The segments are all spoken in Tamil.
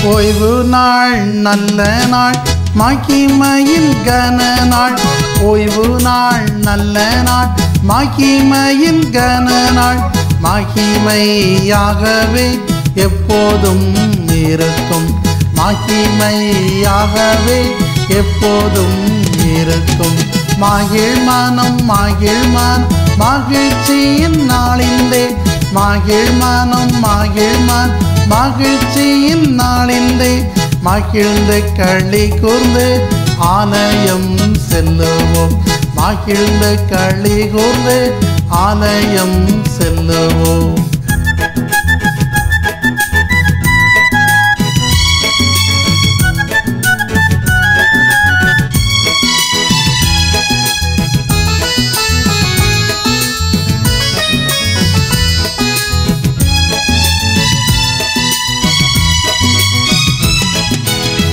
ஓய்வு நாள் நல்ல நாள் மகிமையின் கன நாள். ஓய்வு நாள் நல்ல நாள் மகிமையின் கன நாள். மகிமையாகவே எப்போதும் இருக்கும். மகிமையாகவே எப்போதும் இருக்கும். மகிழ் மனம் மகிழ் மனம் மகிழ்ச்சியின் நாளிலே. மகிழ் மனம் மகிழ் மனம் மகிழ்ச்சியின் நாளிலே. மகிழ்ந்து களி கூர்ந்து ஆலயம் செல்லுவோம். மகிழ்ந்து களி கூர்ந்து ஆலயம் செல்லுவோம்.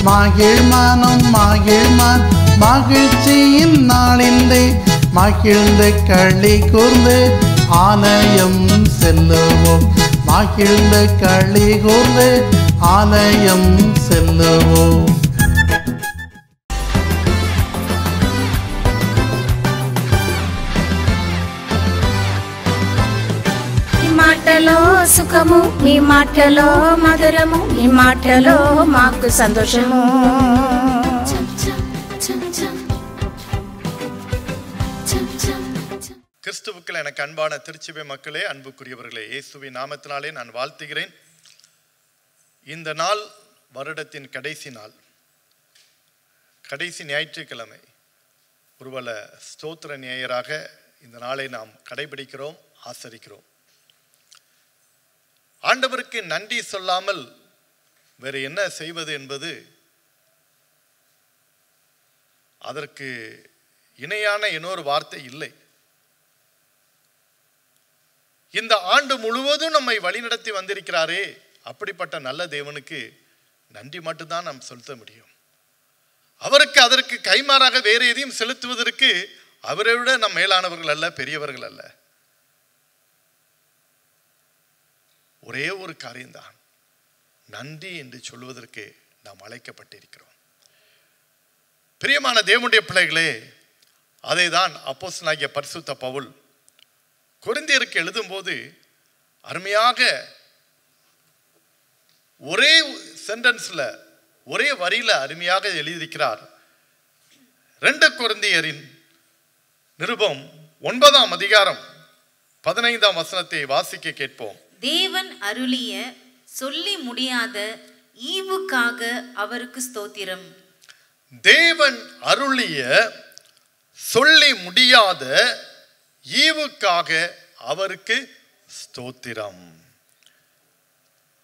மகிழ் மனம் மகிழ் மனம் மகிழ்ச்சியின் நாளிலே. மகிழ்ந்து களி கூர்ந்து ஆலயம் செல்லுவோம். மகிழ்ந்து களி கூர்ந்து ஆலயம் செல்லுவோம். మాటలో సుఖము నీ మాటలో మధురము నీ మాటలో మాకు సంతోషము. கிறிஸ்துவுக்குள் எனக்கு அன்பான திருச்சபை மக்களே, அன்புக்குரியவர்களே, இயேசுவின் நாமத்தினாலே நான் வாழ்த்துகிறேன். இந்த நாள் வருடத்தின் கடைசி நாள், கடைசி ஞாயிற்றுக்கிழமை, ஒருவல ஸ்தோத்திர ஞாயிறாக இந்த நாளை நாம் கடைபிடிக்கிறோம், ஆசரிக்கிறோம். ஆண்டவருக்கு நன்றி சொல்லாமல் வேறு என்ன செய்வது என்பது அதற்கு இணையான இன்னொரு வார்த்தை இல்லை. இந்த ஆண்டு முழுவதும் நம்மை வழிநடத்தி வந்திருக்கிறாரே, அப்படிப்பட்ட நல்ல தேவனுக்கு நன்றி மட்டும்தான் நாம் செலுத்த முடியும். அவருக்கு அதற்கு கைமாறாக வேறு எதையும் செலுத்துவதற்கு அவரை விட நம் மேலானவர்கள் அல்ல, பெரியவர்கள் அல்ல. ஒரே ஒரு காரியம்தான், நன்றி என்று சொல்வதற்கு நாம் அழைக்கப்பட்டிருக்கிறோம். பிரியமான தேவனுடைய பிள்ளைகளே, அதை தான் அப்போஸ்தலனாகிய பரிசுத்த பவுல் கொரிந்தியருக்கு எழுதும்போது அருமையாக ஒரே சென்டென்ஸ்ல, ஒரே வரியில அருமையாக எழுதியிருக்கிறார். 2 கொரிந்தியரின் நிருபம் 9ஆம் அதிகாரம் 15ஆம் வசனத்தை வாசிக்க கேட்போம். தேவன் அருளிய சொல்லி முடியாத ஈவுக்காக அவருக்கு ஸ்தோத்திரம். தேவன் அருளிய சொல்லி முடியாத ஈவுக்காக அவருக்கு ஸ்தோத்திரம்.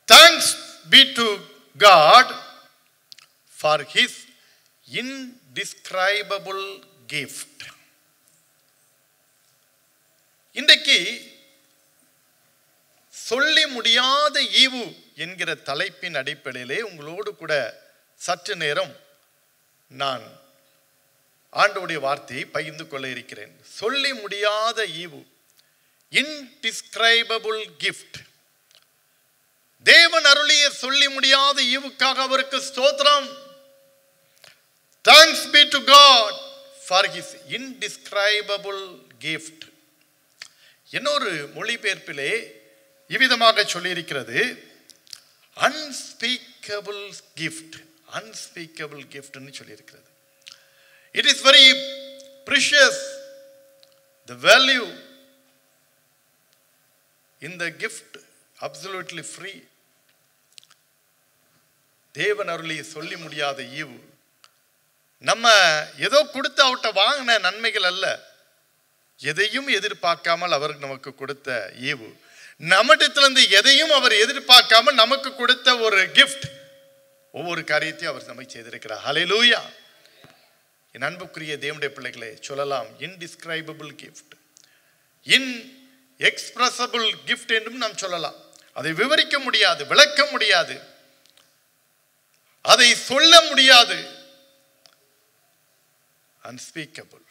Thanks be to God for his indescribable gift. இன்றைக்கு சொல்லி முடியாத ஈவு என்கிற தலைப்பின் அடிப்படையிலே உங்களோடு கூட சற்று நேரம் நான் ஆண்டவருடைய வார்த்தையை பகிர்ந்து கொள்ள இருக்கிறேன். சொல்லி முடியாத ஈவு, இன்டிஸ்கிரைபபிள் கிஃப்ட். தேவன் அருளிய சொல்லி முடியாத ஈவுக்காக அவருக்கு ஸ்தோத்திரம். Thanks be to God for his indescribable gift. இன்னொரு மொழிபெயர்ப்பிலே இவ்விதமாக சொல்லியிருக்கிறது, unspeakable gift. unspeakable gift ன்னு சொல்லியிருக்கிறது. It is very precious, the value in the gift, absolutely free. தேவன் அருளி சொல்லி முடியாத ஈவு. நம்ம ஏதோ கொடுத்து அவட்ட வாங்கின நன்மைகள் அல்ல, எதையும் எதிர்பார்க்காமல் அவர் நமக்கு கொடுத்த ஈவு. நம்மிடத்திலிருந்து எதையும் அவர் எதிர்பார்க்காமல் நமக்கு கொடுத்த ஒரு கிஃப்ட். ஒவ்வொரு காரியத்தையும் அவர் நமக்கு செய்திருக்கிறார். ஹல்லேலூயா. என் அன்புக்குரிய தேவனுடைய பிள்ளைகளே, சொல்லலாம் இன்டிஸ்கிரைபபிள் கிஃப்ட், இன்எக்ஸ்பிரஸபிள் கிஃப்ட் என்றும் நாம் சொல்லலாம். அதை விவரிக்க முடியாது, விளக்க முடியாது, அதை சொல்ல முடியாது. அன்ஸ்பீக்கபிள்.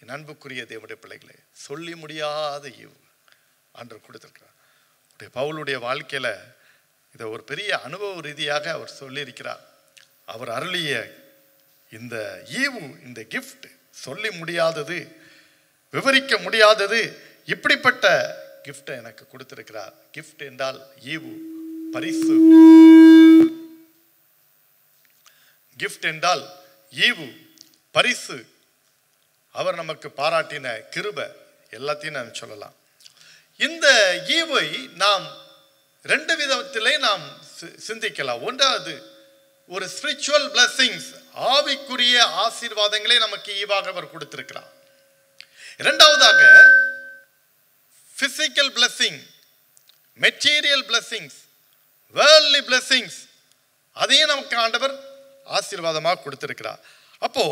என் அன்புக்குரிய தேவனுடைய பிள்ளைகளே, சொல்லி முடியாத ஈவு ஆண்டவர் கொடுத்திருக்கிறார். பவுலுடைய வாழ்க்கையில இதை ஒரு பெரிய அனுபவ ரீதியாக அவர் சொல்லியிருக்கிறார். அவர் அருளிய இந்த ஈவு, இந்த கிஃப்ட் சொல்லி முடியாதது, விவரிக்க முடியாதது. இப்படிப்பட்ட கிஃப்டை எனக்கு கொடுத்திருக்கிறார். கிஃப்ட் என்றால் ஈவு, பரிசு. கிஃப்ட் என்றால் ஈவு, பரிசு. அவர் நமக்கு பாராட்டின கிருபை, எல்லாத்தையும் நாம் சொல்லலாம். இந்த ஈவை நாம் ரெண்டு விதத்திலே நாம் சிந்திக்கலாம். ஒன்றாவது, ஒரு ஸ்பிரிச்சுவல் பிளஸிங்ஸ், ஆவிக்குரிய ஆசீர்வாதங்களே நமக்கு ஈவாக அவர் கொடுத்திருக்கிறார். இரண்டாவதாக physical blessing, material blessings, worldly blessings, அதையும் நமக்கு ஆண்டவர் ஆசீர்வாதமாக கொடுத்திருக்கிறார். அப்போ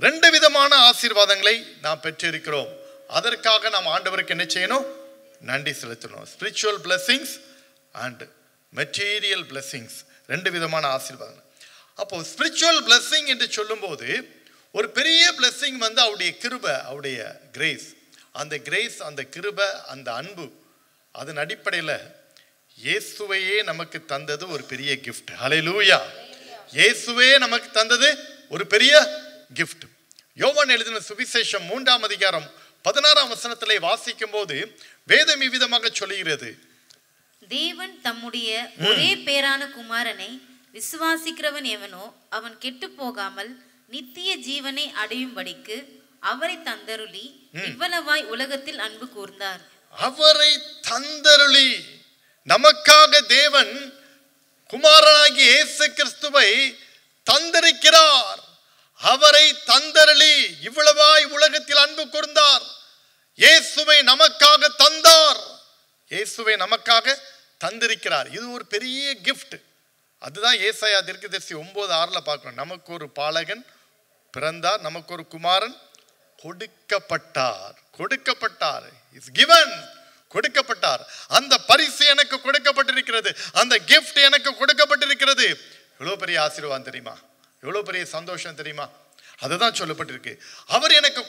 ரெண்டு விதமான ஆசீர்வாதங்களை நாம் பெற்றிருக்கிறோம். அதற்காக நாம் ஆண்டவருக்கு என்ன செய்யணும்? நன்றி செலுத்தணும். Spiritual blessings and material blessings, ரெண்டு விதமான ஆசீர்வாதங்கள். அப்போ ஸ்பிரிச்சுவல் பிளஸிங் என்று சொல்லும்போது ஒரு பெரிய பிளஸிங் வந்து அவருடைய கிருபை, அவருடைய கிரேஸ். அந்த கிரேஸ், அந்த கிருபை, அந்த அன்பு, அதன் அடிப்படையில் இயேசுவையே நமக்கு தந்தது ஒரு பெரிய கிஃப்ட். ஹல்லேலூயா! இயேசுவே நமக்கு தந்தது ஒரு பெரிய கிஃப்ட். யோவான் எழுதின சுவிசேஷம் 3ஆம் அதிகாரம் 16ஆம் வசனத்திலே வாசிக்கும் போது வேதம் இவ்விதமாக சொல்லுகிறது, தேவன் தம்முடைய ஒரே பேரான குமாரனை விசுவாசிக்கிறவன் எவனோ அவன் கெட்டு போகாமல் நித்திய ஜீவனை அடையும்படிக்கு அவரை தந்தருளி இவ்வளவாய் உலகத்தில் அன்பு கூர்ந்தார். அவரை தந்தருளி, நமக்காக தேவன் குமாரனாகிய இயேசு கிறிஸ்துவை தந்திருக்கிறார். அவரை தந்தருளி இவ்வளவாய் உலகத்தில் அன்பு கூர்ந்தார். இயேசுவை நமக்காக தந்தார். இயேசுவை நமக்காக தந்திருக்கிறார். இது ஒரு பெரிய கிஃப்ட். அதுதான் ஏசாயா தீர்க்கதரிசி 9:6 பார்க்கணும். நமக்கு ஒரு பாலகன் பிறந்தார், நமக்கு ஒரு குமாரன் கொடுக்கப்பட்டார். கொடுக்கப்பட்டார், இஸ் given, கொடுக்கப்பட்டார். அந்த பரிசு எனக்கு கொடுக்கப்பட்டிருக்கிறது, அந்த கிஃப்ட் எனக்கு கொடுக்கப்பட்டிருக்கிறது. எவ்வளவு பெரிய ஆசீர்வாதம் தெரியுமா? எவ்வளவு பெரிய சந்தோஷம் தெரியுமா? அதுதான் சொல்லப்பட்டிருக்கு. அவர் எனக்கு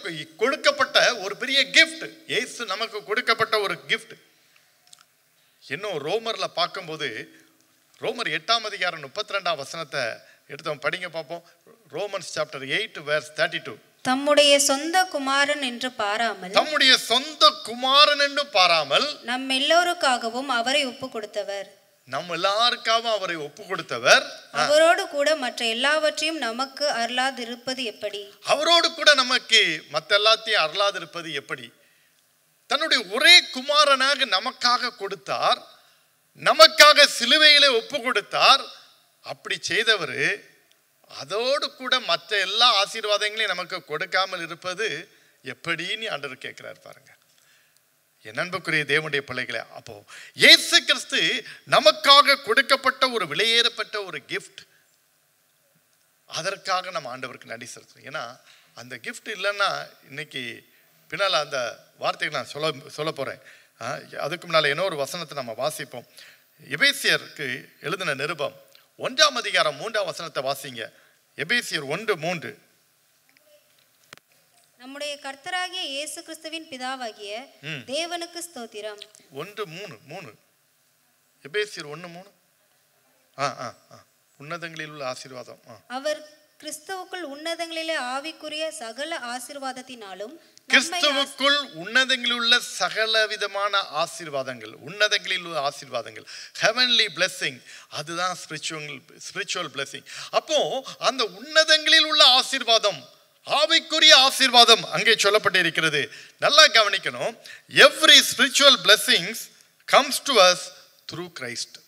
கொடுக்கப்பட்ட ஒரு பெரிய கிஃப்ட். இயேசு நமக்கு கொடுக்கப்பட்ட ஒரு கிஃப்ட். இன்னும் ரோமர்ல பார்க்கும்போது, ரோமர் 8ஆம் அதிகாரம் 32ஆம் வசனத்தை எடுத்து படிங்க பார்ப்போம். Romans chapter 8 verse 32. தம்முடைய சொந்த குமாரன் என்று பாராமல், தம்முடைய சொந்த குமாரன் என்று பாராமல், நம் எல்லோருக்காகவும் அவரை ஒப்பு கொடுத்தவர். நம் எல்லாருக்காகவும் அவரை ஒப்பு கொடுத்தவர். அவரோடு கூட மற்ற எல்லாவற்றையும் நமக்கு அருளாதிருப்பது எப்படி? அவரோடு கூட நமக்கு மற்ற எல்லாத்தையும் அருளாதிருப்பது எப்படி? தன்னுடைய ஒரே குமாரனாக நமக்காக கொடுத்தார், நமக்காக சிலுவையிலே ஒப்பு கொடுத்தார். அப்படி செய்தவர் அதோடு கூட மற்ற எல்லா ஆசீர்வாதங்களையும் நமக்கு கொடுக்காமல் இருப்பது எப்படின்னு ஆண்டவர் கேட்கிறார் பாருங்க. என் அன்புக்குரிய தேவனுடைய பிள்ளைகளே, அப்போ இயேசு கிறிஸ்து நமக்காக கொடுக்கப்பட்ட ஒரு விலையேறப்பட்ட ஒரு கிஃப்ட். அதற்காக நம்ம ஆண்டவருக்கு நன்றி செலுத்தணும். ஏன்னா அந்த கிஃப்ட் இல்லைன்னா இன்னைக்கு பின்னால் அந்த வார்த்தைகளை நான் சொல்ல போகிறேன். அதுக்கு முன்னால் இன்னொரு வசனத்தை நம்ம வாசிப்போம். எபேசியருக்கு எழுதின நிருபம் 1ஆம் அதிகாரம் 3ஆம் வசனத்தை வாசிங்க. எபேசியர் 1:3. நம்முடைய கர்த்தராகிய இயேசு கிறிஸ்துவின் பிதாவாகிய தேவனுக்கு ஸ்தோத்திரம். 1:3. எபேசியர் 1:3. உன்னதங்களில் உள்ள ஆசீர்வாதம். அவர் கிறிஸ்துவுக்குள் உன்னதங்களிலே ஆவிக்குரிய சகல ஆசீர்வாதத்தினாலும், கிறிஸ்துவுக்குள் உன்னதங்களில் உள்ள சகல விதமான ஆசீர்வாதங்கள், உன்னதங்களில் உள்ள ஆசீர்வாதங்கள், ஹெவன்லி பிளெஸிங், அதுதான் ஸ்பிரிச்சுவல் பிளெஸிங். அப்போ அந்த உன்னதங்களில் உள்ள ஆசீர்வாதம், ஆவிக்குரிய ஆசீர்வாதம் அங்கே சொல்லப்பட்டிருக்கிறது. நல்லா கவனிக்கணும். Every spiritual blessings comes to us through Christ.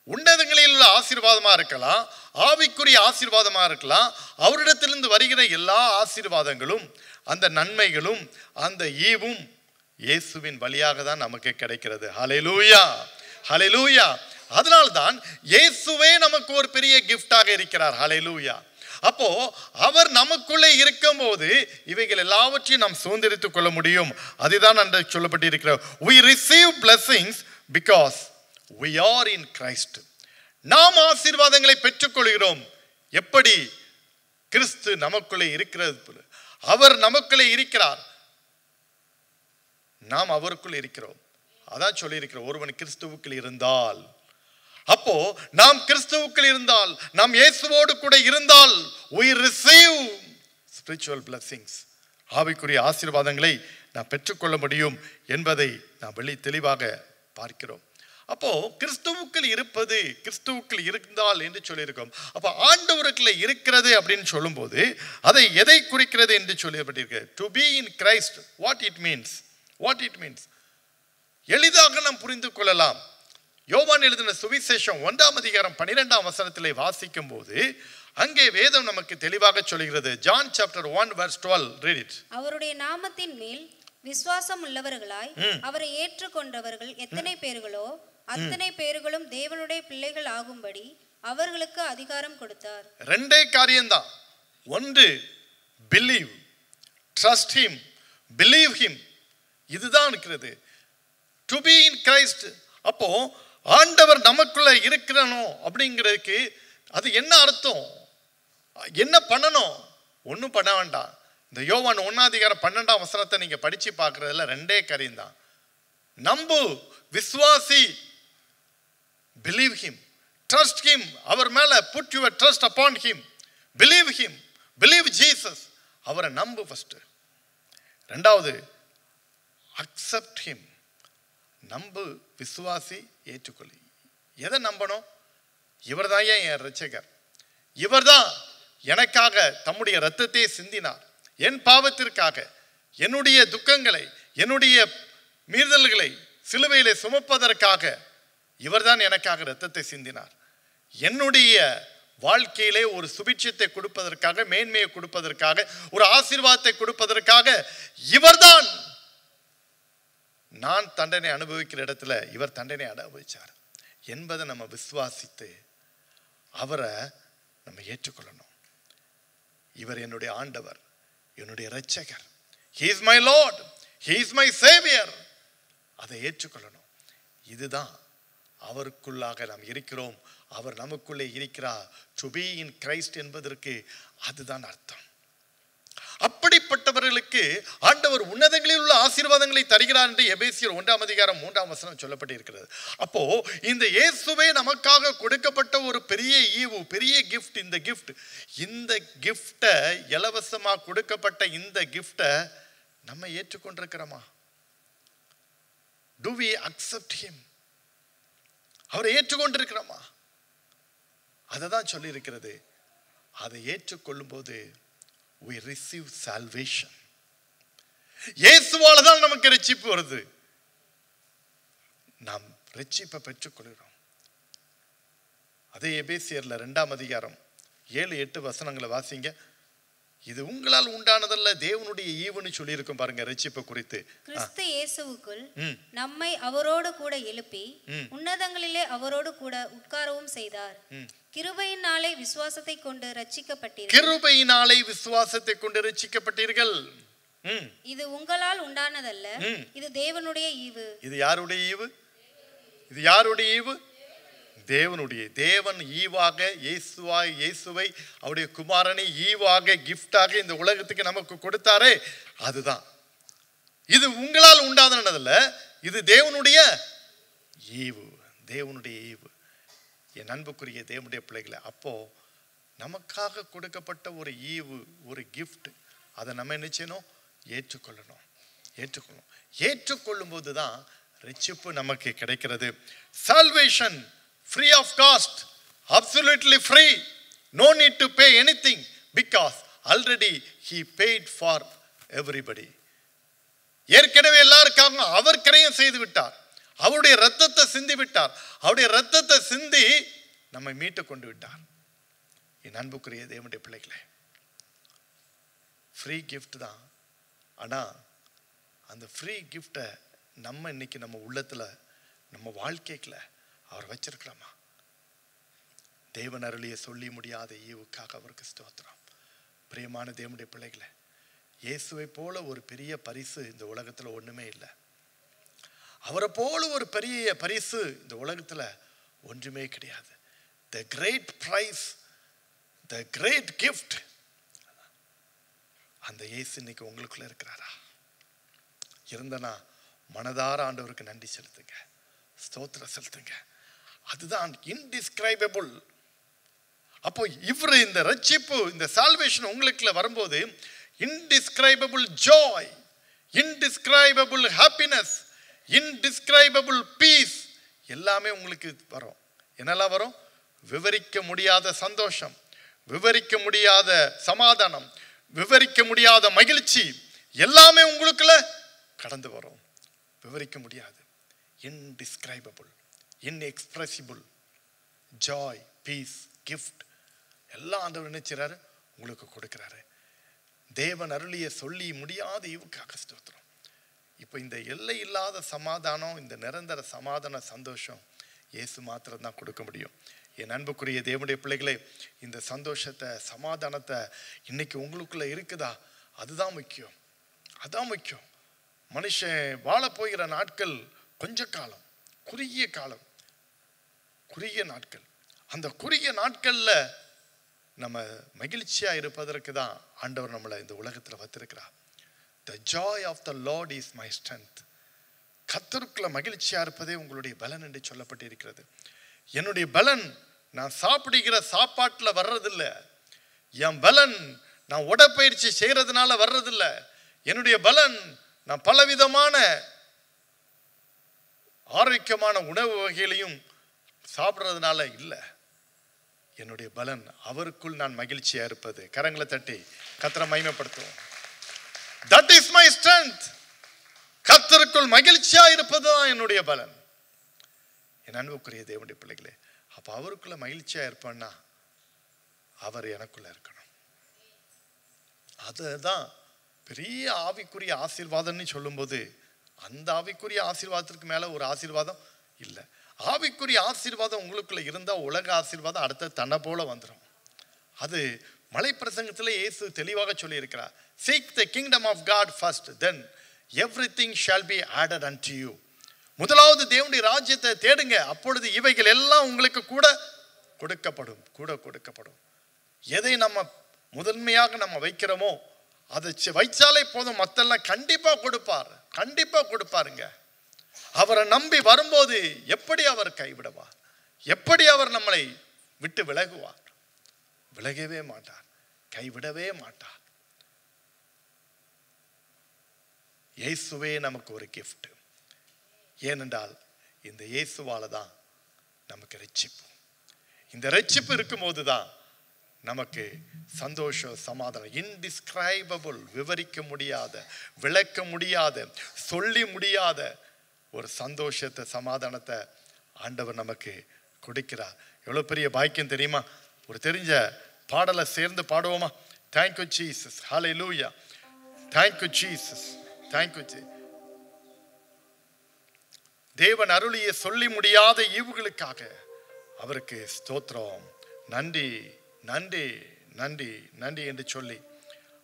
உன்னதங்களில் உள்ள ஆசீர்வாதமா இருக்கலாம், ஆவிக்குரிய ஆசீர்வாதமா இருக்கலாம். அவரிடத்திலிருந்து வருகிற எல்லா ஆசீர்வாதங்களும், அந்த நன்மைகளும், அந்த ஈவும் இயேசுவின் வழியாக தான் நமக்கு கிடைக்கிறது. ஹல்லேலூயா, ஹல்லேலூயா. அதனால்தான் இயேசுவே நமக்கு ஒரு பெரிய கிஃப்டாக இருக்கிறார். ஹல்லேலூயா. அப்போ அவர் நமக்குள்ளே இருக்கும்போது இவைகள் எல்லாவற்றையும் நாம் சுதந்திரித்துக் கொள்ள முடியும். அதுதான் அன்று சொல்லப்பட்டிருக்கிறது. We receive blessings because we are in Christ. நாம் ஆசீர்வாதங்களை பெற்றுக்கொள்கிறோம். எப்படி? கிறிஸ்து நமக்குள்ளே இருக்கிறது. அவர் நமக்குள்ளே இருக்கிறார், நாம் அவருக்குள் இருக்கிறோம். அதான் சொல்லி இருக்கிறோம், ஒருவன் கிறிஸ்துவுக்குள் இருந்தால் அப்போ நாம் கிறிஸ்துவுக்குள் இருந்தால், நாம் இயேசுவோடு கூட இருந்தால், we receive spiritual blessings. ஆவிக்குரிய ஆசீர்வாதங்களை நாம் பெற்றுக்கொள்ள முடியும் என்பதை நாம் தெளிவாக பார்க்கிறோம். அப்போ கிறிஸ்துவுக்குள் இருப்பது, கிறிஸ்துவுக்குள் இருந்தால் என்று சொல்லியிருக்கோம். அப்போ ஆண்டவருக்குள்ள இருக்கிறது அப்படின்னு சொல்லும்போது அதை எதை குறிக்கிறது என்று சொல்லப்பட்டிருக்கு? To be in Christ, what it means எளிதாக நாம் புரிந்து கொள்ளலாம். யோவான் எழுதின சுவிசேஷம் 1ஆம் அதிகாரம் 12ஆம் வசனத்திலே வாசிக்கும் போது அங்கே வேதம் நமக்கு தெளிவாக சொல்கிறது. John chapter 1 verse 12, read it. அவருடைய நாமத்தின் மேல் விசுவாசம் உள்ளவர்களாய் அவரை ஏற்றுக்கொண்டவர்கள் எத்தனை பேர்களோ அத்தனை பேர்களும் தேவனுடைய பிள்ளைகள் ஆகும்படி அவர்களுக்கு அதிகாரம் கொடுத்தார். ரெண்டே காரியம்தான். ஒன்று, believe, trust him, believe him. இதுதான் இருக்கிறது. To be in Christ. அப்போ ஆண்டவர் நமக்குள்ள இருக்கிறனோ அப்படிங்கிறதுக்கு அது என்ன அர்த்தம்? என்ன பண்ணணும்? ஒன்றும் பண்ண வேண்டாம். இந்த யோவான் 1ஆம் அதிகாரம் 12ஆம் வசனத்தை நீங்க படிச்சு பார்க்கறதுல ரெண்டே காரியம் தான். நம்பு, விசுவாசி, believe him, trust him. அவர் மேல put your trust upon him, believe him, believe Jesus. அவரை நம்பு ஃபர்ஸ்ட். ரெண்டாவது, accept him. நம்பு, விசுவாசி, ஏற்றுக்கொள்ளு. எதை நம்பணும்? இவர்தான் என் இரட்சகர், இவர்தான் எனக்காக தம்முடைய இரத்தத்தை சிந்தினார், என் பாவத்திற்காக, என்னுடைய துக்கங்களை, என்னுடைய மீறுதல்களை சிலுவையிலே சுமப்பதற்காக இவர்தான் எனக்காக இரத்தத்தை சிந்தினார். என்னுடைய வாழ்க்கையிலே ஒரு சுபிட்சத்தை கொடுப்பதற்காக, மேன்மையை கொடுப்பதற்காக, ஒரு ஆசீர்வாதத்தை கொடுப்பதற்காக இவர்தான். நான் தண்டனை அனுபவிக்கிற இடத்துல இவர் தண்டனை அனுபவிச்சார் என்பதை நம்ம விசுவாசித்து அவரை நம்ம ஏற்றுக்கொள்ளணும். இவர் என்னுடைய ஆண்டவர், என்னுடைய இரட்சகர். He is my Lord, He is my Savior. அதை ஏற்றுக்கொள்ளணும். இதுதான் அவருக்குள்ளாக நாம் இருக்கிறோம், அவர் நமக்குள்ளே இருக்கிறார். டு பி இன் கிரைஸ்ட் என்பதற்கு அதுதான் அர்த்தம். அப்படிப்பட்டவர்களுக்கு ஆண்டவர் உன்னதங்களில் உள்ள ஆசீர்வாதங்களை தருகிறார் என்று எபேசியர் 1ஆம் அதிகாரம் 3ஆம் வசனம் சொல்லப்பட்டிருக்கிறது. அப்போ இந்த இயேசுவே நமக்காக கொடுக்கப்பட்ட ஒரு பெரிய ஈவு, பெரிய கிஃப்ட். இந்த கிஃப்டை, இலவசமாக கொடுக்கப்பட்ட இந்த கிஃப்டை நம்ம ஏற்றுக்கொண்டிருக்கிறோமா? Do we accept him? அவரை ஏற்றுக்கொண்டிருக்கிறோமா? அதை தான் சொல்லி இருக்கிறது. அதை ஏற்றுக்கொள்ளும் போது we receive salvation. இயேசுவால தான் நமக்கு ரட்சிப்பு வருது. நாம் ரட்சிப்பை பெற்றுக்கொள்கிறோம். அதே எபேசியர்ல 2ஆம் அதிகாரம் 7-8 வசனங்களை வாசிங்க. இது உங்களால் உண்டானதல்ல, தேவனுடைய ஈவுன்னு சொல்லி இருக்கும் பாருங்க ரட்சிப்பு குறித்து. கிறிஸ்து இயேசுவுக்குள் நம்மை அவரோடு கூட எழுப்பி உன்னதங்களிலே அவரோடு கூட உட்காரவும் செய்தார். கிருபையினாலே விசுவாசத்தை கொண்டு ரட்சிக்கப்பட்டீர்கள். கிருபையினாலே விசுவாசத்தை கொண்டு ரட்சிக்கப்பட்டீர்கள். இது உங்களால் உண்டானதல்ல, இது தேவனுடைய ஈவு. இது யாருடைய ஈவு? இது யாருடைய ஈவு? தேவனுடைய. தேவன் ஈவாக இயேசுவை அவருடைய குமாரனை ஈவாக கிஃப்டாக இந்த உலகத்துக்கு நமக்கு கொடுத்தாரே, அதுதான். இது உங்களால் உண்டானதல்ல, இது தேவனுடைய ஈவு. தேவனுடைய ஈவு. என் அன்புக்குரிய தேவனுடைய பிள்ளைகளை, அப்போ நமக்காக கொடுக்கப்பட்ட ஒரு ஈவு, ஒரு கிஃப்ட், அதை நம்ம என்ன செய்யணும்? ஏற்றுக்கொள்ளணும். ஏற்றுக்கொள்ளும் போது தான் ரட்சிப்பு நமக்கு கிடைக்கிறது. Salvation free of cost, absolutely free, no need to pay anything because already he paid for everybody. ஏற்கனவே எல்லாருக்காக அவர் கிரயம் செய்து விட்டார். அவருடைய இரத்தத்தை சிந்தி விட்டார். அவருடைய இரத்தத்தை சிந்தி நம்மை மீட்டு கொண்டு விட்டார். என் அன்புக்குரிய தேவனுடைய பிள்ளைகளே, ஃப்ரீ கிஃப்ட் தான். ஆனா அந்த ஃப்ரீ கிஃப்டை நம்ம இன்னைக்கு நம்ம உள்ளத்துல, நம்ம வாழ்க்கைக்குள்ள அவர் வச்சிருக்கிறோமா? தேவன் அருளிய சொல்லி முடியாத ஈவுக்காக அவருக்கு ஸ்தோத்திரம். பிரியமான தேவனுடைய பிள்ளைகளை, இயேசுவை போல ஒரு பெரிய பரிசு இந்த உலகத்துல ஒண்ணுமே இல்லை. அவரை போல ஒரு பெரிய பரிசு இந்த உலகத்துல ஒன்றுமே கிடையாது. The great prize, the great gift. அந்த இயேசு இன்னைக்கு உங்களுக்குள்ள இருக்கிறாரா? இருந்தனா மனதார ஆண்டவருக்கு நன்றி செலுத்துங்க, ஸ்தோத்திரம் செலுத்துங்க. அதுதான் இன்டிஸ்கிரைபபிள். அப்போ இவர் இந்த ரட்சிப்பு, இந்த சால்வேஷன் உங்களுக்குள்ள வரும்போது indescribable joy, indescribable happiness, indescribable peace எல்லாமே உங்களுக்கு வரும். என்னெல்லாம் வரும்? விவரிக்க முடியாத சந்தோஷம், விவரிக்க முடியாத சமாதானம், விவரிக்க முடியாத மகிழ்ச்சி எல்லாமே உங்களுக்குள்ள கடந்து வரும். விவரிக்க முடியாது, இன்டிஸ்கிரைபபிள், இன்எக்ஸ்பிரசிபிள் ஜாய், பீஸ், கிஃப்ட் எல்லாம் ஆண்டவர் நினைச்சாரு உங்களுக்கு கொடுக்கிறாரு. தேவன் அருளிய சொல்லி முடியாத ஈவுக்காக ஸ்தோத்திரம். இப்போ இந்த எல்லை இல்லாத சமாதானம், இந்த நிரந்தர சமாதான சந்தோஷம் இயேசு மாத்திரம் தான் கொடுக்க முடியும். என் அன்புக்குரிய தேவனுடைய பிள்ளைகளே, இந்த சந்தோஷத்தை, சமாதானத்தை இன்னைக்கு உங்களுக்குள்ள இருக்குதா? அதுதான் முக்கியம், அதான் முக்கியம். மனுஷன் வாழ போகிற நாட்கள் கொஞ்ச காலம், குறுகிய காலம், குறுகிய நாட்கள். அந்த குறுகிய நாட்கள்ல நம்ம மகிழ்ச்சியா இருப்பதற்கு தான் ஆண்டவர் நம்மளை இந்த உலகத்துல வச்சிருக்கிறார். The joy of the Lord is my strength. கர்த்தருக்குள்ள மகிழ்ச்சியா இருப்பதே உங்களுடைய பலன் என்று சொல்லப்பட்டிருக்கிறது. என்னுடைய பலன் நான் சாப்பிடுகிற சாப்பாட்டுல வர்றதில்லை. என் பலன் நான் உடற்பயிற்சி செய்யறதுனால வர்றதில்லை. என்னுடைய பலன் நான் பலவிதமான ஆரோக்கியமான உணவு வகைகளையும் சாப்பிட்றதுனால இல்லை. என்னுடைய பலன் அவருக்குள் நான் மகிழ்ச்சியா இருப்பது. கரங்களை தட்டி கர்த்தரை மகிமைப்படுத்துவோம். That is my strength. கர்த்தருக்குள் மகிழ்ச்சியா இருப்பது தான் என்னுடைய பலன். என் அன்புக்குரிய தேவனுடைய பிள்ளைகளே, அப்ப அவருக்குள்ள மகிழ்ச்சியா இருப்பேன்னா அவர் எனக்குள்ள இருக்கணும். அதுதான் பெரிய ஆவிக்குரிய ஆசீர்வாதம்னு சொல்லும்போது, அந்த ஆவிக்குரிய ஆசீர்வாதத்திற்கு மேல ஒரு ஆசீர்வாதம் இல்லை. ஆவிக்குரிய ஆசீர்வாதம் உங்களுக்குள்ள இருந்தா உலக ஆசீர்வாதம் அடுத்த தன்னை போல வந்துடும். அது மலை பிரசங்கத்தில் இயேசு தெளிவாக சொல்லி இருக்கிறார். Seek the kingdom of God first, then everything shall be added unto you. முதலாவது தேவனுடைய ராஜ்யத்தை தேடுங்க, அப்பொழுது இவைகள் எல்லாம் உங்களுக்கு கூட கொடுக்கப்படும். எதை நம்ம முதன்மையாக நம்ம வைக்கிறோமோ அதை வைச்சாலே போதும், மற்றெல்லாம் கண்டிப்பா கொடுப்பாருங்க. அவரை நம்பி வரும்போது எப்படி அவர் கைவிடுவார்? எப்படி அவர் நம்மளை விட்டு விலகுவார்? விலகவே மாட்டார், கைவிடவே மாட்டார். இயேசுவே நமக்கு ஒரு கிஃப்ட். ஏனென்றால் இந்த இயேசுவால தான் நமக்கு ரட்சிப்பு. இந்த ரட்சிப்பு இருக்கும்போது தான் நமக்கு சந்தோஷம், சமாதானம், இன்டிஸ்கிரைபபிள், விவரிக்க முடியாத, விளக்க முடியாத, சொல்லி முடியாத ஒரு சந்தோஷத்தை, சமாதானத்தை ஆண்டவர் நமக்கு கொடுக்கிறார். எவ்வளோ பெரிய பாக்கியம் தெரியுமா? ஒரு தெரிஞ்ச பாடலை சேர்ந்து பாடுவோமா? Thank you Jesus, hallelujah, thank you Jesus, thank you Jesus. தேவன் அருளிய சொல்லி முடியாத ஈவுகளுக்காக அவருக்கு ஸ்தோத்திரம், நன்றி நன்றி நன்றி நன்றி என்று சொல்லி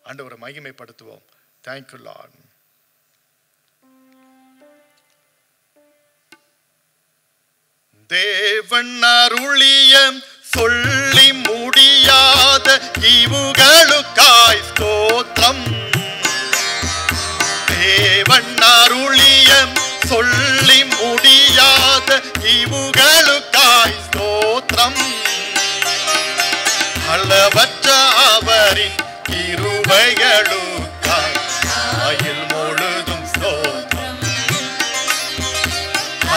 ஆண்டவரை மகிமைப்படுத்துவோம். Thank you Lord. தேவன் அருளிய சொல்லி முடியாத ஈவுகளுக்காய் ஸ்தோத்திரம். தேவன் அருளிய சொல்லி முடியாத ஈவுகளுக்காய் ஸ்தோத்திரம். அளவற்ற அவரின் கிருபைகளுக்காய் ஆயுள் முழுதும் ஸ்தோத்திரம்.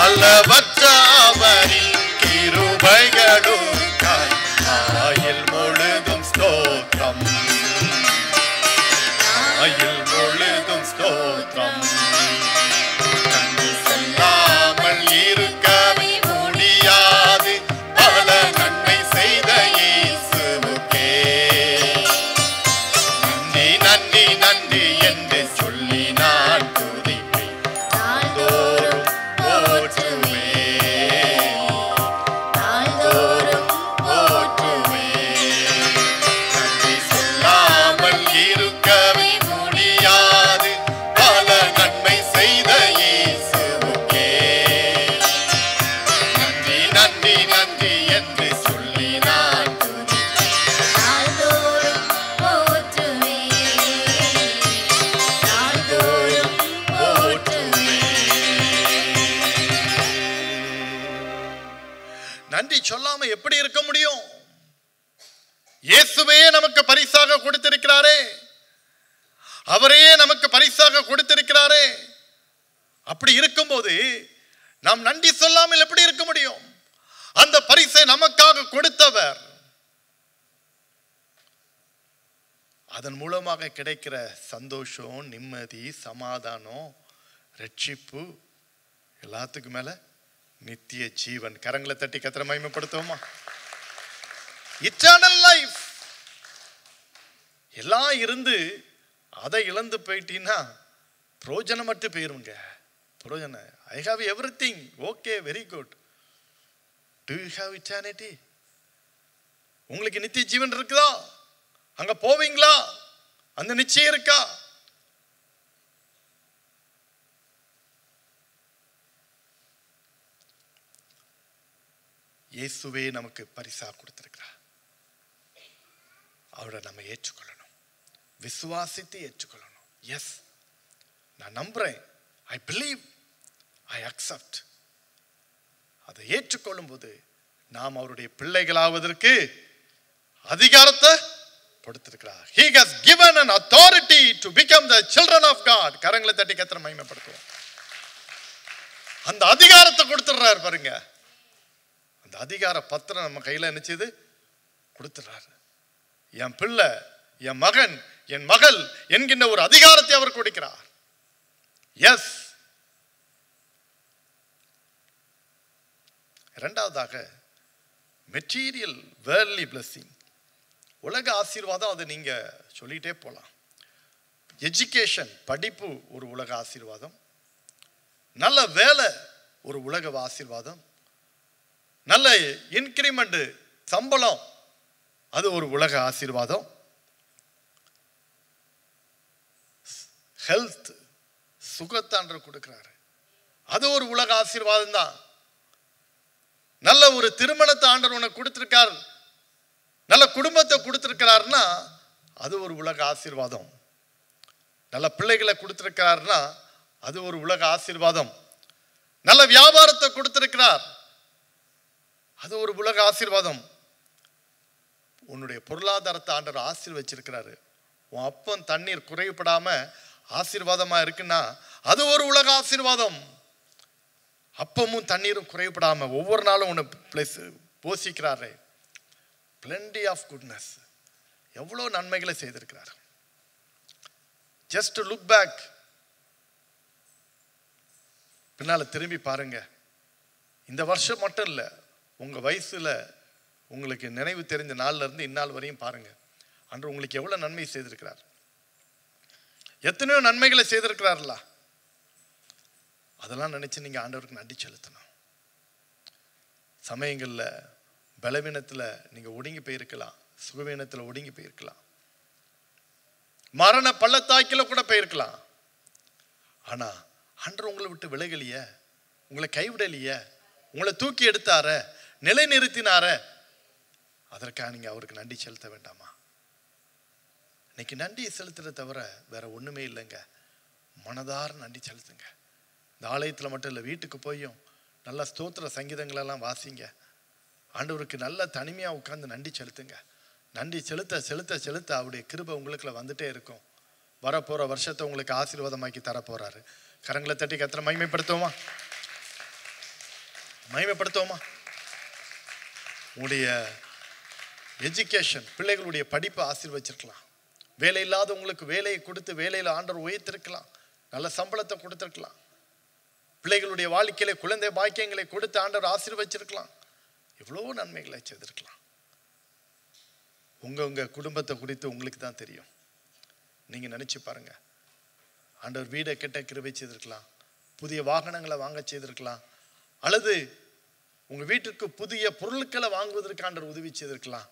அளவற்ற அவரின் கிருபைகளுக்காய் ஆயுள் முழுதும் ஸ்தோத்திரம். ஆயுள் முழுதும் ஸ்தோத்திரம். நன்றி சொல்லாமல் இருக்கவே முடியாது, பல நன்மை செய்த இயேசுவுக்கே நன்றி நன்றி நன்றி என்று சொல்லி நான் துதிப்பேன், நாள்தோறும் போற்றுவேன், நாள்தோறும் நன்றி சொல்லாம எப்படி இருக்க முடியும்? இயேசுவே நமக்கு பரிசாக கொடுத்திருக்கிறாரே, அவரையே நமக்கு பரிசாக கொடுத்திருக்கிறாரே. அப்படி இருக்கும்போது நாம் நன்றி சொல்லாமல் எப்படி இருக்க முடியும்? அந்த பரிசை நமக்காக கொடுத்தவர், அதன் மூலமாக கிடைக்கிற சந்தோஷம், நிம்மதி, சமாதானம், ரட்சிப்பு, எல்லாத்துக்கும் மேல நித்திய ஜீவன். கரங்களை தட்டி கர்த்தரை மகிமைப்படுத்துவோமா? Eternal life. எல்லாம் இருந்து அதை இழந்து போயிட்டீங்கன்னா பிரயோஜனமற்று போயிருங்க. பிரயோஜனம். I have everything, okay, very good. To you have eternity? உங்களுக்கு நித்திய ஜீவன் இருக்குதா? அங்க போவீங்களா? அந்த நிச்சயம் இருக்கா? இயேசுவே நமக்கு பரிசா கொடுத்திருக்கிறார். அவரை நம்ம ஏற்றுக்கொள்ளணும், விசுவாசித்து ஏற்றுக்கொள்ளணும். எஸ், நான் நம்புறேன், ஐ பிலீவ், ஐ அக்செப்ட். அதை ஏற்றுக்கொள்ளும் போது நாம் அவருடைய பிள்ளைகளாவதற்கு அதிகாரத்தை கொடுத்திருக்கிறார். He has given an authority to become the children of God. கரங்களை தட்டி கர்த்தரை மகிமைப்படுத்துவோம். அந்த அதிகாரத்தை கொடுத்துறாரு பாருங்க. அந்த அதிகார பத்திரம் நம்ம கையில நினைச்சது கொடுத்துறாரு. என் பிள்ளை, என் மகன், என் மகள் என்கின்ற ஒரு அதிகாரத்தை அவர் கொடுக்கிறார். எஸ். இரண்டாவதாக மெட்டீரியல் வேர்ல்ட்லி பிளஸிங், உலக ஆசீர்வாதம். அதை நீங்க சொல்லிட்டே போலாம். எஜுகேஷன், படிப்பு ஒரு உலக ஆசீர்வாதம். நல்ல வேலை ஒரு உலக ஆசீர்வாதம். நல்ல இன்கிரிமெண்ட், சம்பளம், அது ஒரு உலக ஆசீர்வாதம். ஹெல்த், சுகத்தான்ற கொடுக்கிறாரு, அது ஒரு உலக ஆசீர்வாதம் தான். நல்ல ஒரு திருமணத்தை ஆண்டவர் உனக்கு கொடுத்திருக்கார், நல்ல குடும்பத்தை கொடுத்திருக்கிறாருன்னா அது ஒரு உலக ஆசீர்வாதம். நல்ல பிள்ளைகளை கொடுத்திருக்கிறாருன்னா அது ஒரு உலக ஆசீர்வாதம். நல்ல வியாபாரத்தை கொடுத்திருக்கிறார், அது ஒரு உலக ஆசீர்வாதம். உன்னுடைய பொருளாதாரத்தை ஆண்டவர் ஆசீர்வச்சிருக்கிறாரு. உன் அப்பம் தண்ணீர் குறைபடாம ஆசீர்வாதமா இருக்குன்னா அது ஒரு உலக ஆசீர்வாதம். அப்பமும் தண்ணீரும் குறைபடாம ஒவ்வொரு நாளும் உன்னை போஷிக்கிறாரு. plenty of goodness, எவ்வளோ நன்மைகளை செய்திருக்கிறார். just to look back, பின்னால திரும்பி பாருங்க. இந்த வருஷம் மட்டும் இல்லை, உங்க வயசுல உங்களுக்கு நினைவு தெரிந்த நாள்ல இருந்து இந்நாள் வரையும் பாருங்க, அன்று உங்களுக்கு எவ்வளவு நன்மை செய்திருக்கிறார். எத்தனையோ நன்மைகளை செய்திருக்கிறார்களா? அதெல்லாம் நினைச்சு நீங்க ஆண்டவருக்கு நன்றி செலுத்தணும். சமயங்கள்ல பலவீனத்துல நீங்க ஒடுங்கி போயிருக்கலாம், சுகவீனத்துல ஒடுங்கி போயிருக்கலாம், மரண பள்ளத்தாக்கில கூட போயிருக்கலாம். ஆனா ஆண்டவர் உங்களை விட்டு விலகலிய, உங்களை கைவிடலிய, உங்களை தூக்கி எடுத்தார, நிலை நிறுத்தினார, அதற்காக நீங்க அவருக்கு நன்றி செலுத்த வேண்டாமா? இன்னைக்கு நன்றி செலுத்துறத தவிர வேற ஒண்ணுமே இல்லைங்க. மனதார நன்றி செலுத்துங்க. இந்த ஆலயத்துல மட்டும் இல்லை, வீட்டுக்கு போயும் நல்ல ஸ்தோத்திர சங்கீதங்களெல்லாம் வாசிங்க. ஆண்டவருக்கு நல்ல தனிமையா உட்கார்ந்து நன்றி செலுத்துங்க. நன்றி செலுத்த செலுத்த செலுத்த அவருடைய கிருபை உங்களுக்குள்ள வந்துட்டே இருக்கும். வரப்போற வருஷத்தை உங்களுக்கு ஆசீர்வாதமாக்கி தரப்போறாரு. கரங்களை தட்டி கர்த்தரை மகிமைப்படுத்துவோமா? மகிமைப்படுத்துவோமா? உங்களுடைய எஜுகேஷன், பிள்ளைகளுடைய படிப்பை ஆசீர்வச்சிருக்கலாம். வேலை இல்லாதவங்களுக்கு வேலையை கொடுத்து வேலையில் ஆண்டவர் உயர்த்திருக்கலாம். நல்ல சம்பளத்தை கொடுத்துருக்கலாம். பிள்ளைகளுடைய வாழ்க்கையில குழந்தை பாக்கியங்களை கொடுத்து ஆண்டவர் ஆசீர்வச்சிருக்கலாம். எவ்வளோ நன்மைகளை செய்திருக்கலாம். உங்க குடும்பத்தை குறித்து உங்களுக்கு தான் தெரியும். நீங்க நினைச்சு பாருங்க. ஆண்டவர் வீடை கட்ட கிருபை செய்திருக்கலாம், புதிய வாகனங்களை வாங்க செய்திருக்கலாம், அல்லது உங்க வீட்டுக்கு புதிய பொருட்களை வாங்குவதற்கு ஆண்டவர் உதவி செய்திருக்கலாம்.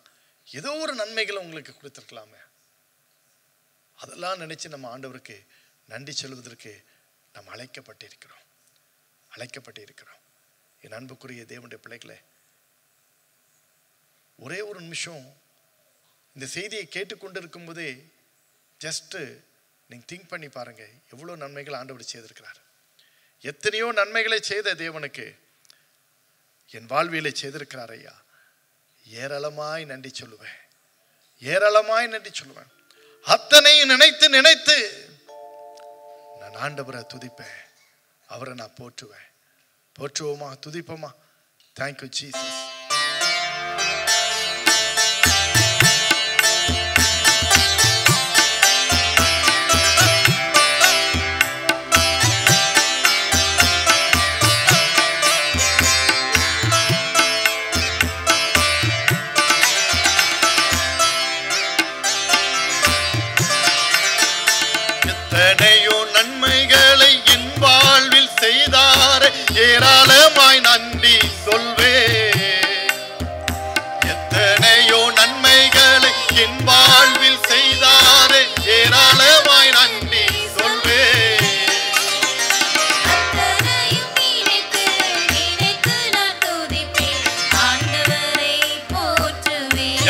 ஏதோ ஒரு நன்மைகளை உங்களுக்கு கொடுத்திருக்கலாமே. அதெல்லாம் நினைச்சு நம்ம ஆண்டவருக்கு நன்றி சொல்வதற்கு நம்ம அழைக்கப்பட்டிருக்கிறோம். என் அன்புக்குரிய தேவனுடைய பிள்ளைகளே, ஒரே ஒரு நிமிஷம் இந்த செய்தியை கேட்டுக்கொண்டு இருக்கும் போதே ஜஸ்ட் நீங்க திங்க் பண்ணி பாருங்க, எவ்வளவு நன்மைகள் ஆண்டவர் செய்திருக்கிறார். எத்தனையோ நன்மைகளை செய்த தேவனுக்கு என் வாழ்விலே செய்திருக்கிறார் ஐயா. ஏராளமாய் நன்றி சொல்லுவேன், ஏராளமாய் நன்றி சொல்லுவேன். அத்தனையும் நினைத்து நினைத்து நான் ஆண்டவரை துதிப்பேன், அவரை நான் போற்றுவேன். போற்றுவோமா, துதிப்போமா? Thank you Jesus. எத்தனையோ நன்மைகளை என் வாழ்வில் செய்தாரே, ஏராளமாய் நன்றி சொல்வே. எத்தனையோ நன்மைகளை என் வாழ்வில் செய்தாரே, ஏராளமாய் நன்றி சொல்வே.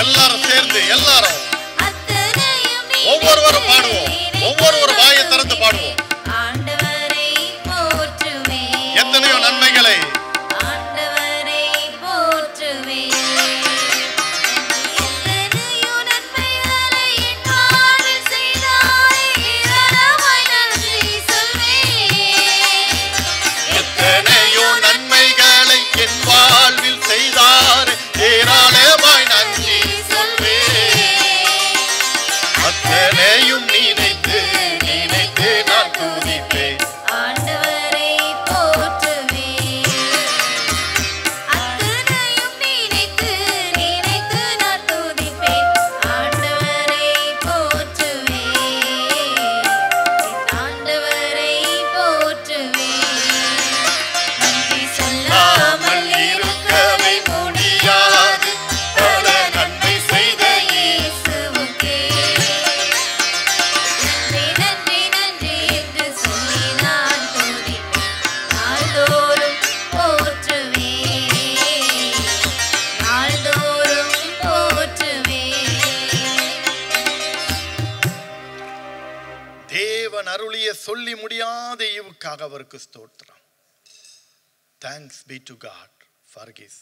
எல்லாரும் சேர்ந்து எல்லாரும் ஒவ்வொருவரும் பாடுவோம், ஒவ்வொரு வாயை திறந்து பாடுவோம். எத்தனையோ நன்மைகளை என் வாழ்வில் செய்தார், ஏராளமாய் நன்றி சொல்வே. அத்தனையும் நினைத்து நினைத்து நான் துதிப்பேன். ஆண்டவரை போற்றுவேன். அத்தனையும் நினைத்து நினைத்து நான் துதிப்பேன். ஆண்டவரை போற்றுவேன். ஆண்டவரை போற்றுவேன். நன்றி சொல்லாமல் இருக்கவே முடியாது, பல நன்மை செய்த இயேசுவுக்கே நன்றி நன்றி என்று சொல்லி நான் துதிப்பேன். நாள்தோறும் போற்றுவேன், நாள்தோறும் போற்றுவேன். தேவன் அருளிய சொல்லி முடியாத ஈவுக்காக அவருக்கு ஸ்தோத்திரம். Thanks be to God for his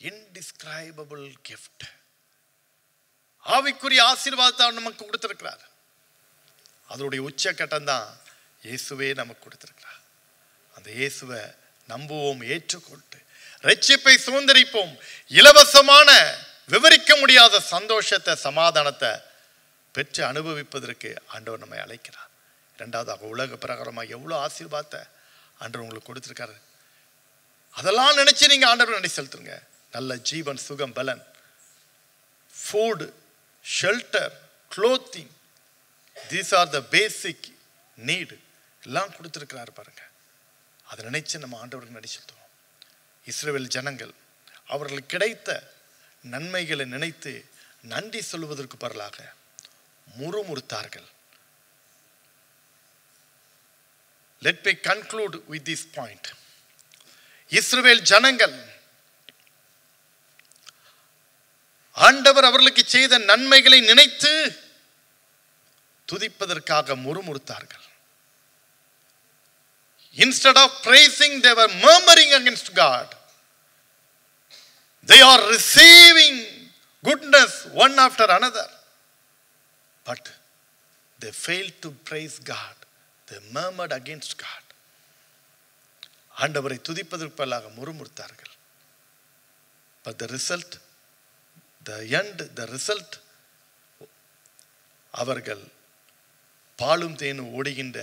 indescribable gift. ஆவிக்குரிய ஆசீர்வாதத்தை நமக்கு கொடுத்திருக்கிறார். அதனுடைய உச்சக்கட்டம் தான் இயேசுவே நமக்கு கொடுத்திருக்கிறார். அந்த இயேசுவை நம்புவோம், ஏற்றுக்கொண்டு ரட்சிப்பை சுதந்திரிப்போம். இலவசமான விவரிக்க முடியாத சந்தோஷத்தை, சமாதானத்தை பெற்று அனுபவிப்பதற்கு ஆண்டவர் நம்மை அழைக்கிறார். இரண்டாவதாக, உலக பிரகாரமாக எவ்வளோ ஆசீர்வாதத்தை ஆண்டவர் உங்களுக்கு கொடுத்திருக்காரு. அதெல்லாம் நினைச்சு நீங்க ஆண்டவர் நன்றி செலுத்துங்க. நல்ல ஜீவன், சுகம், பலன், food, shelter, clothing, these are the basic need எல்லாம் கொடுத்துருக்கிறாரு பாருங்க. அதை நினைச்சு நம்ம ஆண்டவருக்கு நன்றி செலுத்துவோம். இஸ்ரவேல் ஜனங்கள் அவர்களுக்கு கிடைத்த நன்மைகளை நினைத்து நன்றி சொல்வதற்கு பதிலாக முறுமுறுத்தார்கள். Let me conclude with this point. இஸ்ரவேல் ஜனங்கள் ஆண்டவர் அவர்களுக்கு செய்த நன்மைகளை நினைத்து துதிப்பதற்காக முறுமுறுத்தார்கள். Instead of praising, they were murmuring against God. They are receiving goodness one after another, but they failed to praise God. They murmured against God. ஆண்டவரை துதிப்பதற்கு பதிலாக முறுமுறுத்தார்கள். But the result, the result, அவர்கள் பாலும் தேனும் ஓடுகின்ற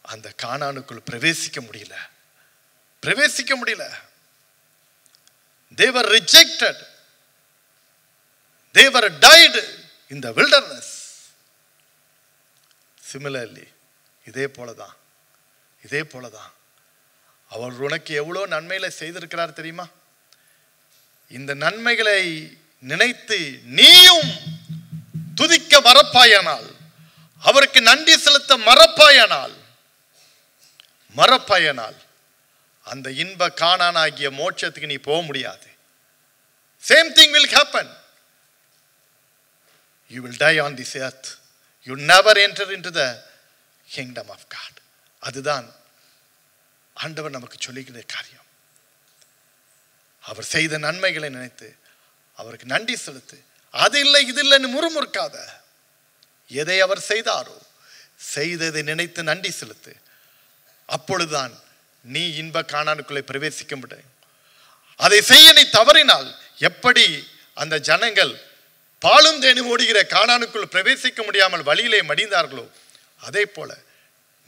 அந்த கானானுக்குள் பிரவேசிக்க முடியல. They were rejected. They were died in the wilderness. Similarly, இதே போலதான் அவர் உனக்கு எவ்வளோ நன்மைகளை செய்திருக்கிறார் தெரியுமா? இந்த நன்மைகளை நினைத்து நீயும் துதிக்க மறப்பாயானால், அவருக்கு நன்றி செலுத்த மறப்பாயானால் அந்த இன்ப கானானாகிய மோட்சத்துக்கு நீ போக முடியாது. Same thing will happen. You will die on this earth. You never enter into the kingdom of God. அதுதான் ஆண்டவர் நமக்கு சொல்லிக்கிற காரியம். அவர் செய்த நன்மைகளை நினைத்து அவருக்கு நன்றி செலுத்து. அது இல்லை இது இல்லைன்னு முறுமுறுக்காத. எதை அவர் செய்தாரோ செய்ததை நினைத்து நன்றி செலுத்து. அப்பொழுதுதான் நீ இன்ப கானானுக்குள்ளே பிரவேசிக்க முடியும். அதை செய்ய நீ தவறினால் எப்படி அந்த ஜனங்கள் பாலும் தேனும் ஓடுகிற கானானுக்குள் பிரவேசிக்க முடியாமல் வழியிலே மடிந்தார்களோ அதே போல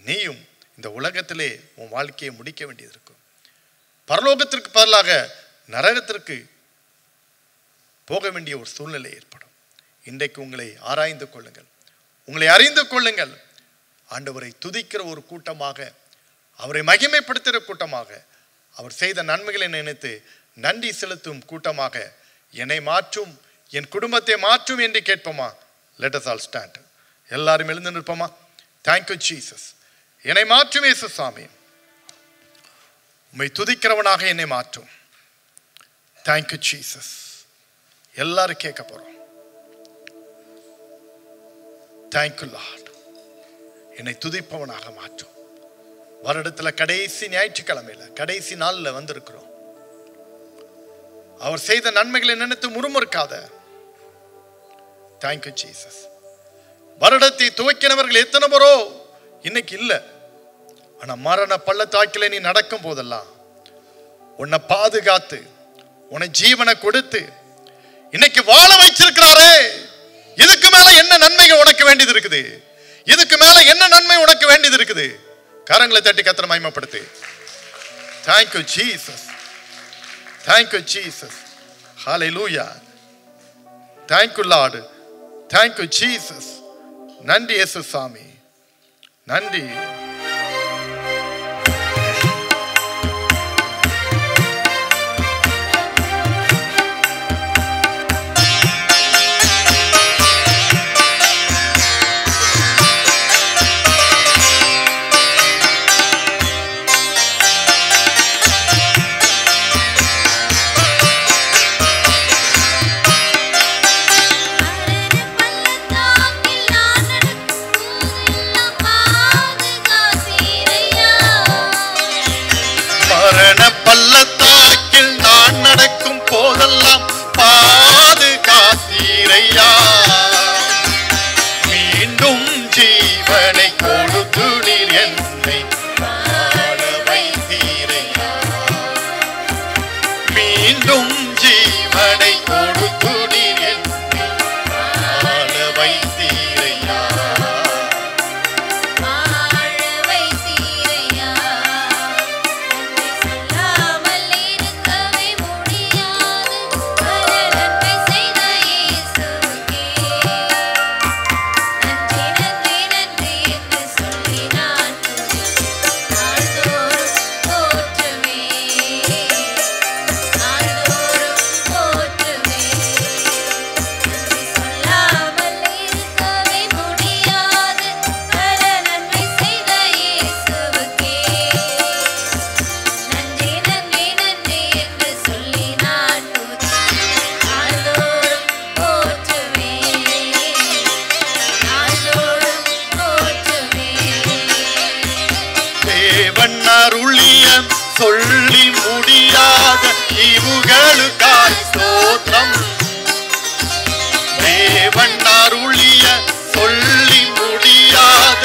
நீயும் இந்த உலகத்திலே உன் வாழ்க்கையை முடிக்க வேண்டியது இருக்கும். பரலோகத்திற்கு பதிலாக நரகத்திற்கு போக வேண்டிய ஒரு சூழ்நிலை ஏற்படும். இன்றைக்கு உங்களை ஆராய்ந்து கொள்ளுங்கள், உங்களை அறிந்து கொள்ளுங்கள். ஆண்டவரை துதிக்கிற ஒரு கூட்டமாக, அவரை மகிமைப்படுத்துகிற கூட்டமாக, அவர் செய்த நன்மைகளை நினைத்து நன்றி செலுத்தும் கூட்டமாக என்னை மாற்றும், என் குடும்பத்தை மாற்றும் என்று கேட்போமா? Let us all stand. எல்லாரும் எழுந்து நிற்போமா? Thank you Jesus. என்னை மாற்றும் இயேசு சாமி, உம்மை துதிக்கிறவனாக என்னை மாற்றும். Thank you Jesus. எல்லாரும் கேட்க போறோம். Thank you Lord. என்னை துதிப்பவனாக மாற்றும். வருடத்துல கடைசி ஞாயிற்றுக்கிழமையில கடைசி நாள்ல வந்திருக்கிறோம். அவர் செய்த நன்மைகளை நினைத்து முறுமுறுக்காத. Thank you Jesus. வருடத்தை துவக்கினவர்கள் எத்தனை பேரோ இன்னைக்கு இல்ல. ஆனா மரண பள்ளத்தாக்கில நீ நடக்கும் போதெல்லாம் உன்னை பாதுகாத்து உன்னை ஜீவனை கொடுத்து இன்னைக்கு வாழ வச்சிருக்கிறாரே. இதுக்கு மேல என்ன நன்மைகள் உனக்கு வேண்டியது இருக்குது? இதுக்கு மேல என்ன நன்மை உனக்கு வேண்டியது இருக்குது? கரங்களை தட்டி கர்த்தரை மகிமைப்படுத்து. Thank you Jesus. Thank you Jesus. Hallelujah. Thank you Lord. Thank you Jesus. நன்றி இயேசு சாமி, நன்றி. பள்ளத்தாக்கில் நான் நடக்கும் போதெல்லாம் பாதுகாத்தீரையா. மீண்டும் ஜீவனை கொடுத்து நீர் என்னை வாழ வைத்தீரையா. மீண்டும் ஜீவனை கொடுத்து நீர் என்னை வாழ வைத்தீரையா. சொல்லி முடியாத இவுகளுக்காய் ஸ்தோத்திரம். தேவன் அருளிய சொல்லி முடியாத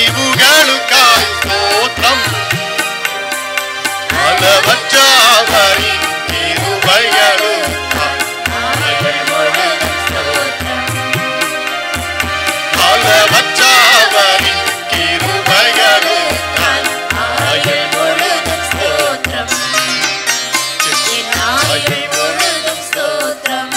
இவுகளுக்காய் ஸ்தோத்திரம். அளவற்றவரின் கிருபைகளுக்காய் அளவற்றவரின் கிருபைகளுக்காய் ஸ்தோத்திரம்.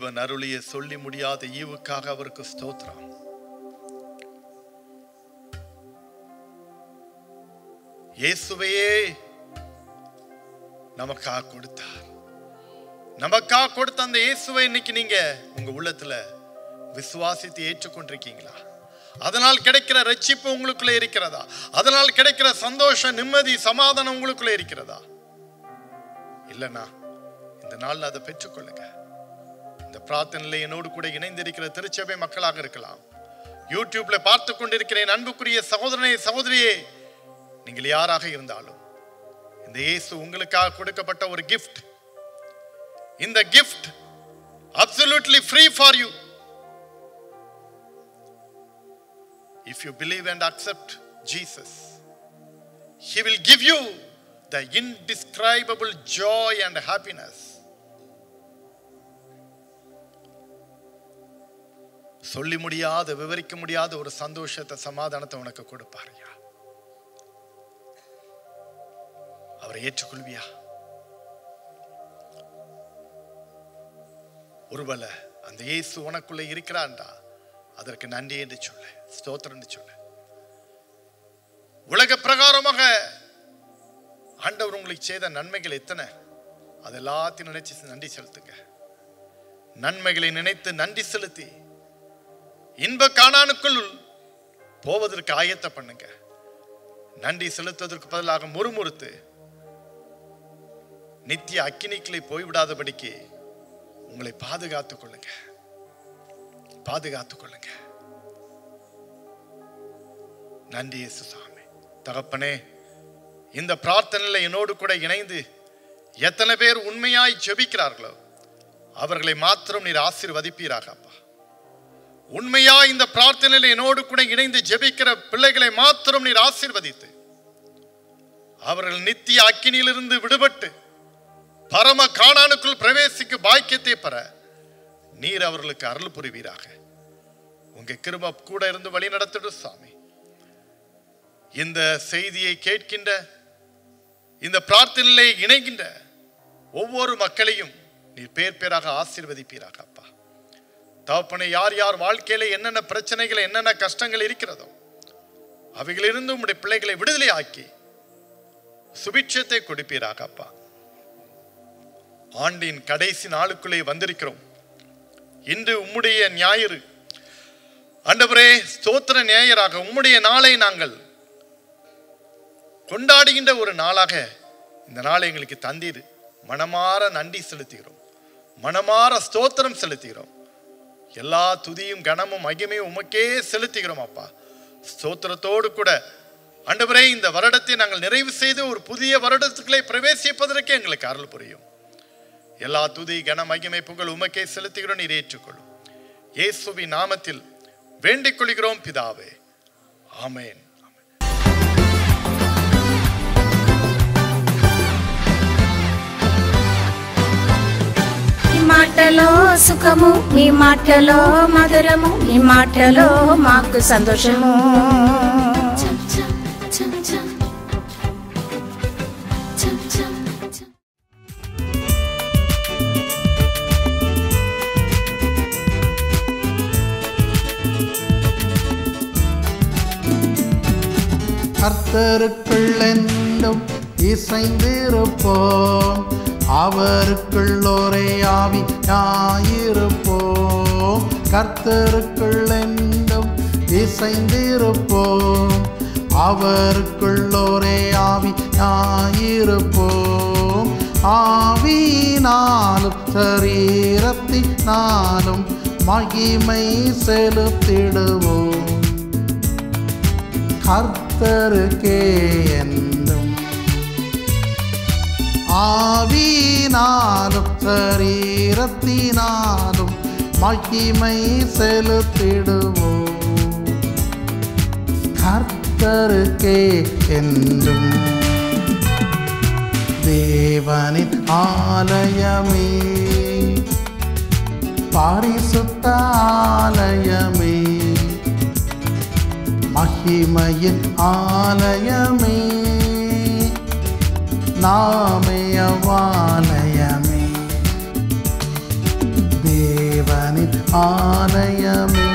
தேவன் அருளிய சொல்லி முடியாத ஈவுக்காக அவருக்கு ஸ்தோத்திரம். இயேசுவையே நமக்காக கொடுத்தார். நமக்காக கொடுத்த அந்த இயேசுவை இன்னைக்கு நீங்க உங்க உள்ளத்துல விசுவாசித்து ஏற்றுக்கொண்டிருக்கீங்களா? அதனால் கிடைக்கிற ரட்சிப்பு உங்களுக்குள்ள இருக்கிறதா? அதனால் கிடைக்கிற சந்தோஷம், நிம்மதி, சமாதானம் உங்களுக்குள்ள இருக்கிறதா? இல்லைன்னா இந்த நாள்ல அதை பெற்றுக்கொள்ளுங்க. இந்த பிரார்த்தனையில என்னோடு கூட இணைந்திருக்கிற திருச்சபை மக்களாக இருக்கலாம், யூடியூப்ல பார்த்து கொண்டிருக்கிறேன் அன்புக்குரிய சகோதரனே சகோதரியே, நீங்கள் யாராக இருந்தாலும் இந்த இயேசு உங்களுக்காக கொடுக்கப்பட்ட ஒரு gift. இந்த gift absolutely free for you. If you believe and accept Jesus, He will give you the indescribable joy and happiness. சொல்லி முடியாத, விவரிக்க முடியாத ஒரு சந்தோஷத்தை, சமாதானத்தை உனக்கு கொடுப்பாருயா. அவரை ஏற்றுக்கொள்வியா? ஒருவேளை அந்த இயேசு உனக்குள்ள இருக்கிறான்டா, அதற்கு நன்றி என்று சொல்லு, ஸ்தோத்திரம் என்று சொல்லு. உலக பிரகாரமாக ஆண்டவர் உங்களுக்கு செய்த நன்மைகள் எத்தனை, அது எல்லாத்தையும் நினைச்சு நன்றி செலுத்துங்க. நன்மைகளை நினைத்து நன்றி செலுத்தி இன்ப கானானுக்குள் போவதற்கு ஆயத்த பண்ணுங்க. நன்றி செலுத்துவதற்கு பதிலாக முறுமுறுத்து நித்திய அக்கினிகளை போய்விடாதபடிக்கு உங்களை பாதுகாத்துக் கொள்ளுங்க, பாதுகாத்துக் கொள்ளுங்க. நன்றி இயேசு சாமி. தகப்பனே, இந்த பிரார்த்தனையில என்னோடு கூட இணைந்து எத்தனை பேர் உண்மையாய் ஜெபிக்கிறார்களோ அவர்களை மாத்திரம் நீர் ஆசீர்வதிப்பீராக அப்பா. உண்மையா இந்த பிரார்த்தனையில என்னோடு கூட இணைந்து ஜெபிக்கிற பிள்ளைகளை மாத்திரம் நீர் ஆசீர்வதித்து அவர்கள் நித்திய அக்கினியிலிருந்து விடுபட்டு பரம கானானுக்குள் பிரவேசிக்க பாக்கியத்தை பெற நீர் அவர்களுக்கு அருள் புரிவீராக. உங்க கிருபை கூட இருந்து வழி நடத்திடும் சாமி. இந்த செய்தியை கேட்கின்ற, இந்த பிரார்த்தனையிலே இணைகின்ற ஒவ்வொரு மக்களையும் நீர் பேர் பேராக ஆசீர்வதிப்பீராக அப்பா. தகப்பனே, யார் யார் வாழ்க்கையில என்னென்ன பிரச்சனைகள், என்னென்ன கஷ்டங்கள் இருக்கிறதோ அவைகளிலிருந்து உம்முடைய பிள்ளைகளை விடுதலை ஆக்கி சுபிட்சத்தை கொடுப்பீராக அப்பா. ஆண்டின் கடைசி நாளுக்குள்ளே வந்திருக்கிறோம். இன்று உம்முடைய ஞாயிறு ஆண்டவரே, ஸ்தோத்திர ஞாயிறாக உம்முடைய நாளை நாங்கள் கொண்டாடுகின்ற ஒரு நாளாக இந்த நாளை எங்களுக்கு தந்தீர். மனமாற நன்றி செலுத்துகிறோம், மனமாற ஸ்தோத்திரம் செலுத்துகிறோம். எல்லா துதியும் கனமும் மகிமையும் உமக்கே செலுத்துகிறோம் அப்பா. ஸ்தோத்திரத்தோடு கூட ஆண்டவரே, இந்த வருடத்தை நாங்கள் நிறைவு செய்து ஒரு புதிய வருடத்துக்குள்ளே பிரவேசிப்பதற்கு எங்களுக்கு அருள் புரியும். எல்லா துதி கன மகிமை புகழ் உமக்கே செலுத்துகிறோம், நீர் ஏற்றுக்கொள்ளும். இயேசுவின் நாமத்தில் வேண்டிக் கொள்கிறோம் பிதாவே, ஆமென். మాటలో సుఖము, నీ మాటలో మధురము, నీ మాటలో మాకు సంతోషము. கர்த்தருக்குள் என்றும் இசைந்திருப்போம், அவருக்குள் ஒரே ஆவியாயிருப்போம். கர்த்தருக்குள் என்றும் இசைந்திருப்போம், அவருக்குள் ஒரே ஆவியாயிருப்போம். ஆவியினாலும் சரீரத்தினாலும் மகிமை செலுத்திடுவோம். கர்த்தருக்கே என்றும் ஆவியினாலும் சரீரத்தினாலும் மகிமை செலுத்திடுவோம். கர்த்தருக்கே என்றும். தேவனின் ஆலயமே, பரிசுத்த ஆலயமே, மகிமையின் ஆலயமே, நாமே அவ்வாலயமே. தேவ தேவனின் ஆலயமே